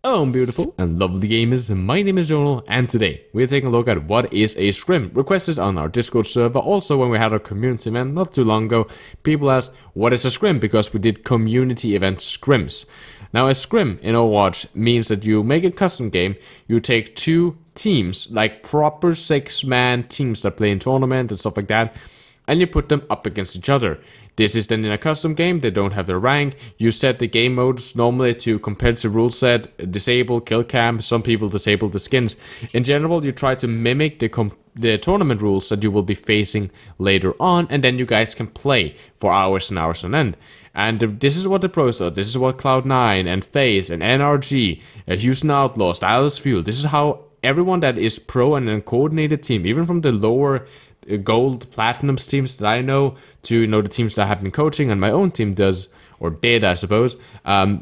Hello, beautiful and lovely gamers. My name is Jonal, and today we're taking a look at what is a scrim, requested on our Discord server. Also, when we had our community event not too long ago, people asked, what is a scrim? Because we did community event scrims. Now, a scrim in Overwatch means that you make a custom game, you take two teams, like proper 6-man teams that play in tournament and stuff like that, and you put them up against each other. This is then in a custom game, they don't have their rank. You set the game modes normally to competitive rule set, disable, kill cam, some people disable the skins. In general, you try to mimic the tournament rules that you will be facing later on, and then you guys can play for hours and hours on end. And this is what the pros are. This is what Cloud9 and FaZe and NRG, Houston Outlaws, Dallas Fuel, this is how everyone that is pro and a coordinated team, even from the lower gold platinums teams that I know to the teams that I have been coaching, and my own team does, or did I suppose,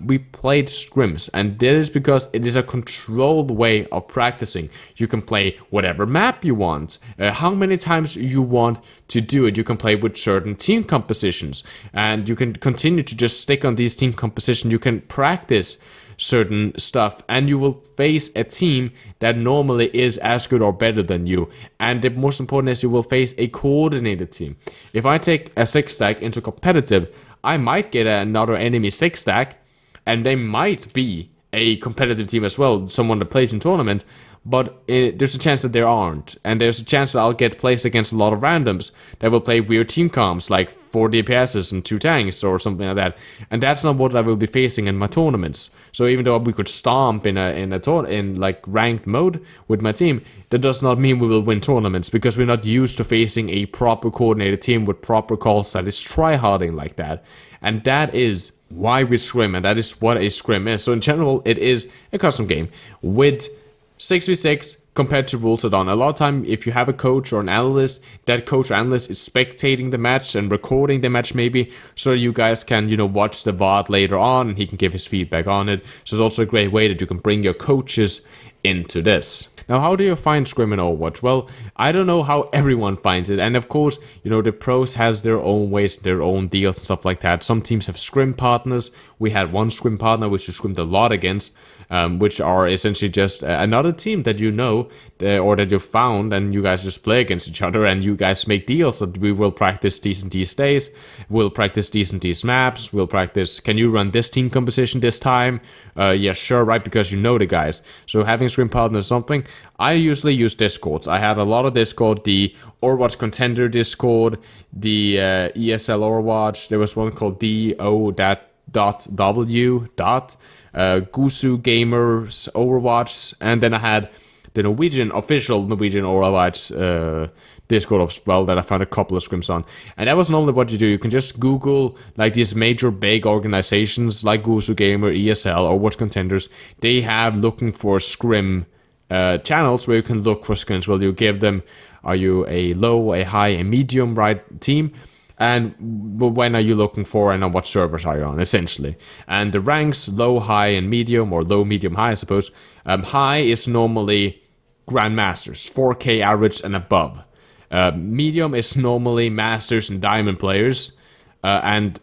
we played scrims, and that is because it is a controlled way of practicing. You can play whatever map you want, how many times you want to do it. You can play with certain team compositions, and you can continue to just stick on these team compositions. You can practice certain stuff, and you will face a team that normally is as good or better than you. And the most important is you will face a coordinated team. If I take a 6-stack into competitive, I might get another enemy 6-stack, and they might be a competitive team as well, someone that plays in tournament, but there's a chance that there aren't, and there's a chance that I'll get placed against a lot of randoms that will play weird team comps like 4 DPSs and 2 tanks or something like that, and that's not what I will be facing in my tournaments. So even though we could stomp in like ranked mode with my team, that does not mean we will win tournaments, because we're not used to facing a proper coordinated team with proper calls that is tryharding like that. And that is why we scrim, and that is what a scrim is. So in general, it is a custom game with 6v6 competitive rules are done. A lot of time, if you have a coach or an analyst, that coach or analyst is spectating the match and recording the match maybe, so you guys can, watch the VOD later on, and he can give his feedback on it. So it's also a great way that you can bring your coaches into this. Now, how do you find scrim in Overwatch? Well, I don't know how everyone finds it, and of course, the pros has their own ways, their own deals and stuff like that. Some teams have scrim partners. We had one scrim partner which we scrimmed a lot against, which are essentially just another team that or that you found, and you guys just play against each other, and you guys make deals that we will practice these days, we'll practice these maps, we'll practice, can you run this team composition this time? Yeah, sure, right, because you know the guys. So having scrim partners is something. I usually use Discords. I have a lot of Discord, the Overwatch Contender Discord, the ESL Overwatch, there was one called DO.W. Gusu Gamers Overwatch, and then I had the official Norwegian Overwatch Discord as well that I found a couple of scrims on. And that was normally what you do. You can just Google like these major big organizations like Gusu Gamer, ESL, Overwatch Contenders. They have looking for scrim channels where you can look for scrims. Well, you give them, are you a low, a high, a medium, right, team? And when are you looking for, and on what servers are you on, essentially. And the ranks, low, high, and medium, or low, medium, high, I suppose. High is normally Grandmasters, 4K average and above. Medium is normally Masters and Diamond players. And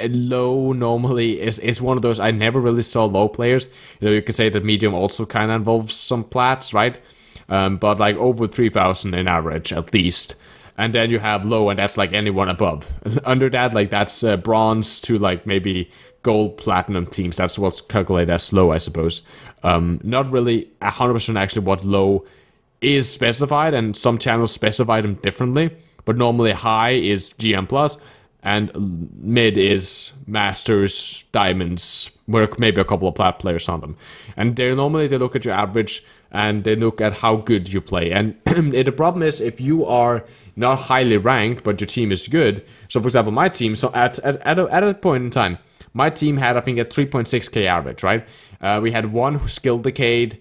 low normally is one of those, I never really saw low players. You could say that medium also kind of involves some plats, right? But like over 3,000 in average, at least. And then you have low, and that's like anyone above. Under that, like that's bronze to like maybe gold, platinum teams. That's what's calculated as low, I suppose. Not really 100% actually what low is specified, and some channels specify them differently. But normally high is GM plus, and mid is Masters, Diamonds, with maybe a couple of plat players on them. And they look at your average, and they look at how good you play. And the problem is, if you are not highly ranked, but your team is good. So for example, my team, so at a point in time, my team had, I think, a 3.6k average, right? We had one who skill decayed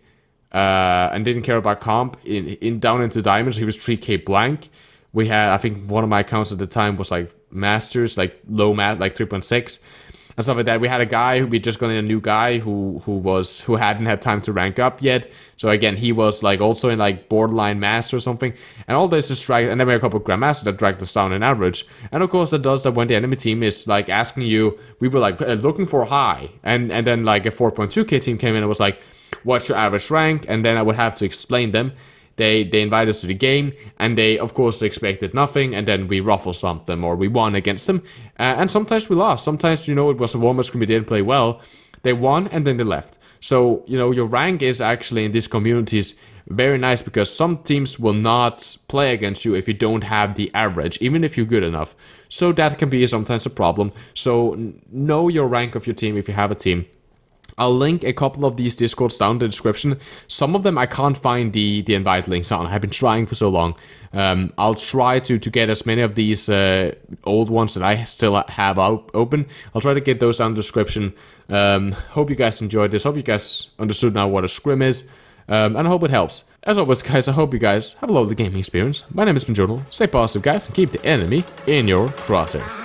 and didn't care about comp down into diamonds. He was 3k blank. We had, I think one of my accounts at the time was like Masters, like low math, like 3.6. and stuff like that. We had a guy, we just got in a new guy who hadn't had time to rank up yet. So again, he was like also in like borderline master or something. And all this is drag, and then we had a couple of grandmasters that dragged us down in average. And of course that does that when the enemy team is like asking you, we were like looking for high, and then like a 4.2k team came in and was like, what's your average rank? And then I would have to explain them. They invited us to the game, and they of course expected nothing, and then we ruffle stomped them, or we won against them, and sometimes we lost. Sometimes, you know, it was a warm-up scrim, we didn't play well. They won and then they left. So, you know, your rank is actually in these communities very nice, because some teams will not play against you if you don't have the average, even if you're good enough. So that can be sometimes a problem. So know your rank of your team if you have a team. I'll link a couple of these discords down in the description. Some of them I can't find the invite links on. I've been trying for so long. I'll try to get as many of these old ones that I still have open. I'll try to get those down in the description. Hope you guys enjoyed this. Hope you guys understood now what a scrim is. And I hope it helps. As always, guys, I hope you guys have a lovely gaming experience. My name has been Jonal. Stay positive, guys, and keep the enemy in your crosshair.